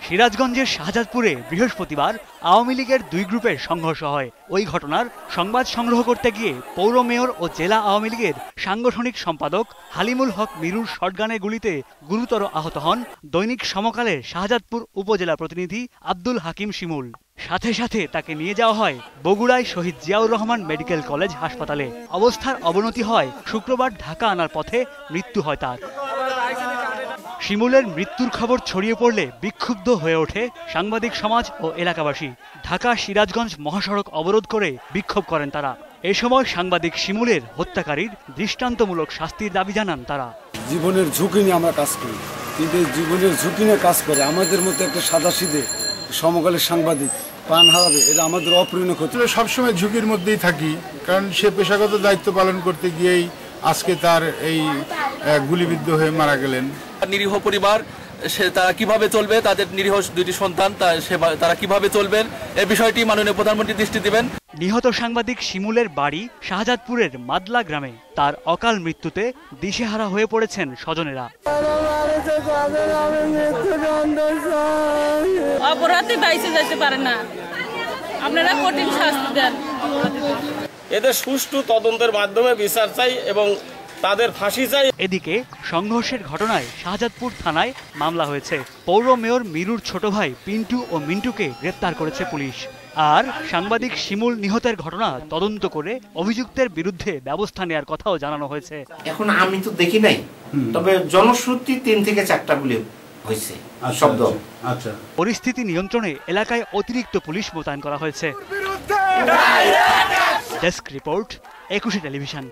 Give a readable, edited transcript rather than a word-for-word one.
সিরাজগঞ্জের শাহজাদপুরে বৃহস্পতিবার আওয়ামী লীগের দুই গ্রুপের সংঘর্ষ হয়। ওই ঘটনার সংবাদ সংগ্রহ করতে গিয়ে পৌর মেয়র ও জেলা আওয়ামী লীগের সাংগঠনিক সম্পাদক হালিমুল হক মিরুর শটগানের গুলিতে গুরুতর আহত হন দৈনিক সমকালের শাহজাদপুর উপজেলা প্রতিনিধি আব্দুল হাকিম শিমুল। সাথে সাথে তাকে নিয়ে যাওয়া হয় বগুড়ায় শহীদ জিয়াউর রহমান মেডিকেল কলেজ হাসপাতালে। অবস্থার অবনতি হয় শুক্রবার ঢাকা আনার পথে মৃত্যু হয় তার। শিমুলের মৃত্যুর খবর ছড়িয়ে পড়লে বিক্ষুব্ধ হয়ে ওঠে সাংবাদিক সমাজ ও এলাকাবাসী। ঢাকা সিরাজগঞ্জ মহাসড়ক অবরোধ করে বিক্ষোভ করেন তারা। এ সময় সাংবাদিক শিমুলের হত্যাকারীর দৃষ্টান্তমূলক শাস্তির দাবি জানান তারা। জীবনের ঝুঁকি নিয়ে আমরা কাজ করি, কিন্তু জীবনের ঝুঁকি নিয়ে কাজ করে আমাদের মতো একটা সাদাসিধে সমকালের সাংবাদিক প্রাণ হারাবে, এটা আমাদের অপূরণীয় ক্ষতি। সবসময় ঝুঁকির মধ্যেই থাকি, কারণ সে পেশাগত দায়িত্ব পালন করতে গিয়েই আজকে তার এই গুলিবিদ্ধ হয়ে মারা গেলেন। নিরীহ পরিবার তারা কিভাবে চলবে, তাদের নিরীহ দুইটি সন্তান তারা কিভাবে চলবেন, এই বিষয়টি মাননীয় প্রধানমন্ত্রী দৃষ্টি দিবেন। নিহত সাংবাদিক শিমুলের বাড়ি শাহজাদপুরের মাদলা গ্রামে। তার অকাল মৃত্যুতে দিশেহারা হয়ে পড়েছেন স্বজনেরা। অপরাধী বাইসে যেতে পারে না, আপনারা কঠিন শাস্তি দেন। এদের সুষ্ঠু তদন্তের মাধ্যমে বিচার চাই এবং তাদের ফাঁসি চাই। এদিকে সংঘর্ষের ঘটনায় শাহজাদপুর থানায় মামলা হয়েছে। পৌর মেয়র মিরুর ছোট ভাই পিন্টু ও মিন্টুকে গ্রেপ্তার করেছে পুলিশ। আর সাংবাদিক শিমুল নিহতের ঘটনা তদন্ত করে অভিযুক্তের বিরুদ্ধে ব্যবস্থা নেওয়ার কথাও জানানো হয়েছে। এখন আমি তো দেখি নাই, তবে জনশ্রুতি 3 থেকে 4টা গুলি হয়েছে শব্দ। আচ্ছা, পরিস্থিতি নিয়ন্ত্রণে এলাকায় অতিরিক্ত পুলিশ মোতায়েন করা হয়েছে। Desk report, 21 television.